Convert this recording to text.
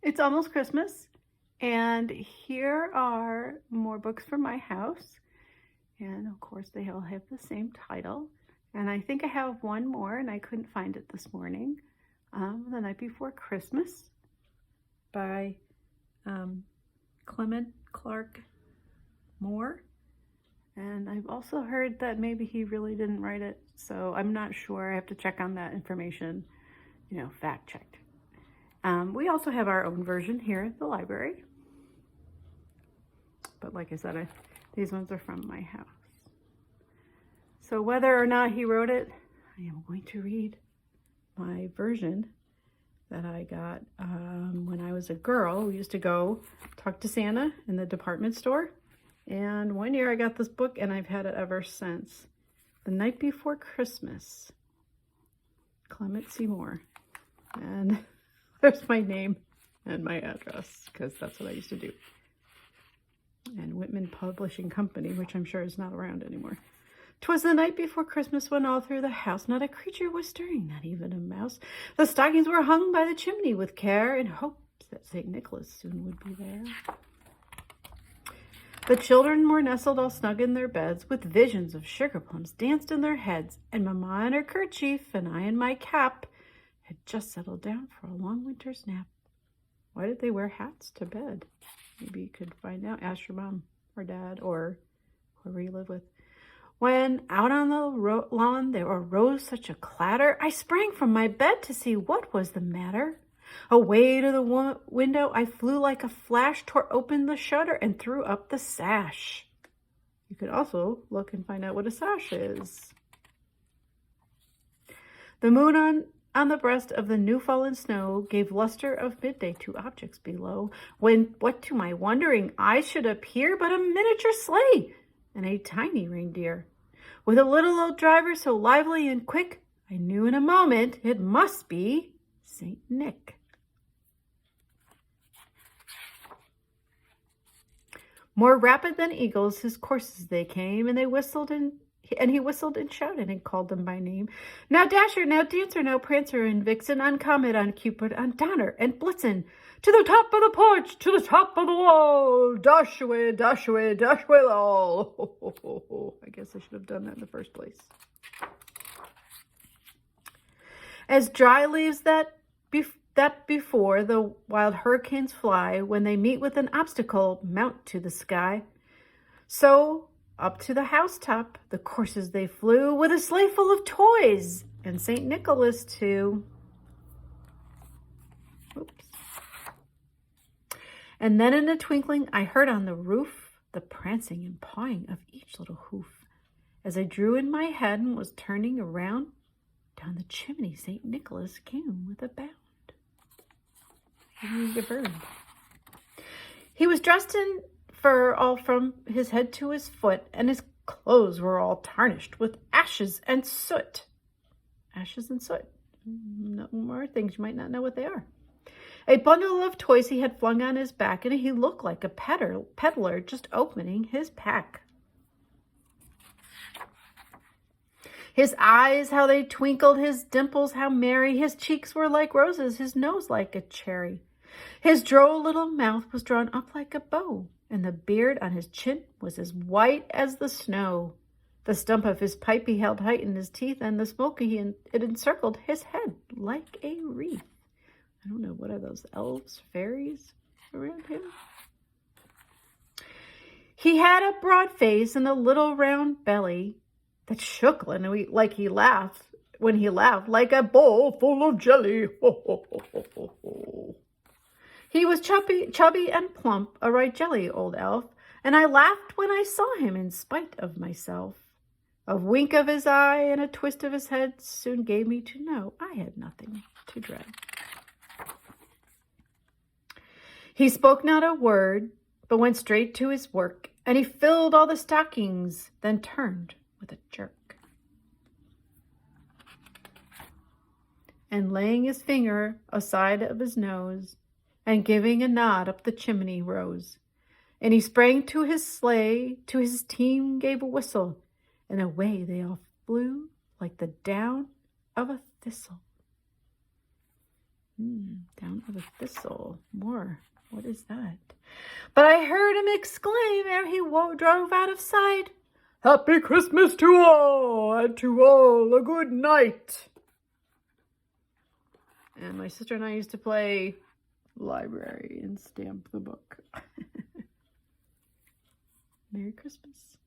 It's almost Christmas, and here are more books from my house. And of course, they all have the same title. And I think I have one more, and I couldn't find it this morning. The Night Before Christmas by Clement Clark Moore. And I've also heard that maybe he really didn't write it, so I'm not sure. I have to check on that information, fact checked. We also have our own version here at the library. But like I said, these ones are from my house. So whether or not he wrote it, I am going to read my version that I got when I was a girl. We used to go talk to Santa in the department store. And one year I got this book, and I've had it ever since. The Night Before Christmas, Clement Seymour. And there's my name and my address, because that's what I used to do. And Whitman Publishing Company, which I'm sure is not around anymore. 'Twas the night before Christmas, when all through the house not a creature was stirring, not even a mouse. The stockings were hung by the chimney with care, in hopes that St. Nicholas soon would be there. The children were nestled all snug in their beds, with visions of sugar plums danced in their heads, and Mamma in her kerchief, and I in my cap, had just settled down for a long winter's nap. Why did they wear hats to bed? Maybe you could find out. Ask your mom or dad or whoever you live with. When out on the lawn there arose such a clatter, I sprang from my bed to see what was the matter. Away to the window I flew like a flash, tore open the shutter, and threw up the sash. You could also look and find out what a sash is. The moon on the breast of the new-fallen snow gave luster of midday to objects below, when what to my wondering eyes should appear but a miniature sleigh and a tiny reindeer. With a little old driver so lively and quick, I knew in a moment it must be St. Nick. More rapid than eagles his coursers they came, and he whistled and shouted and called them by name. Now Dasher, now Dancer, now Prancer and Vixen, on Comet, on Cupid, on Donner and Blitzen, to the top of the porch, to the top of the wall, dash away, all. I guess I should have done that in the first place. As dry leaves that before the wild hurricanes fly, when they meet with an obstacle, mount to the sky, so up to the housetop the coursers they flew, with a sleigh full of toys, and St. Nicholas too. Oops. And then in a twinkling I heard on the roof the prancing and pawing of each little hoof. As I drew in my head and was turning around, down the chimney St. Nicholas came with a bound. He was dressed in fur all from his head to his foot, and his clothes were all tarnished with ashes and soot. Ashes and soot. No more things you might not know what they are. A bundle of toys he had flung on his back, and he looked like a peddler just opening his pack. His eyes, how they twinkled, his dimples, how merry, his cheeks were like roses, his nose like a cherry. His droll little mouth was drawn up like a bow, and the beard on his chin was as white as the snow. The stump of his pipe he held tight in his teeth, and the smoke it encircled his head like a wreath. I don't know, what are those, elves, fairies around him? He had a broad face and a little round belly that shook like he laughed, when he laughed, like a bowl full of jelly. Ho, ho, ho, ho, ho, ho. He was chubby and plump, a right jelly old elf, and I laughed when I saw him in spite of myself. A wink of his eye and a twist of his head soon gave me to know I had nothing to dread. He spoke not a word, but went straight to his work, and he filled all the stockings, then turned with a jerk. And laying his finger aside of his nose, and giving a nod up the chimney rose. And he sprang to his sleigh, to his team gave a whistle, and away they all flew like the down of a thistle. Down with a thistle. More. What is that? But I heard him exclaim ere he drove out of sight, "Happy Christmas to all, and to all a good night." And my sister and I used to play library and stamp the book. Merry Christmas.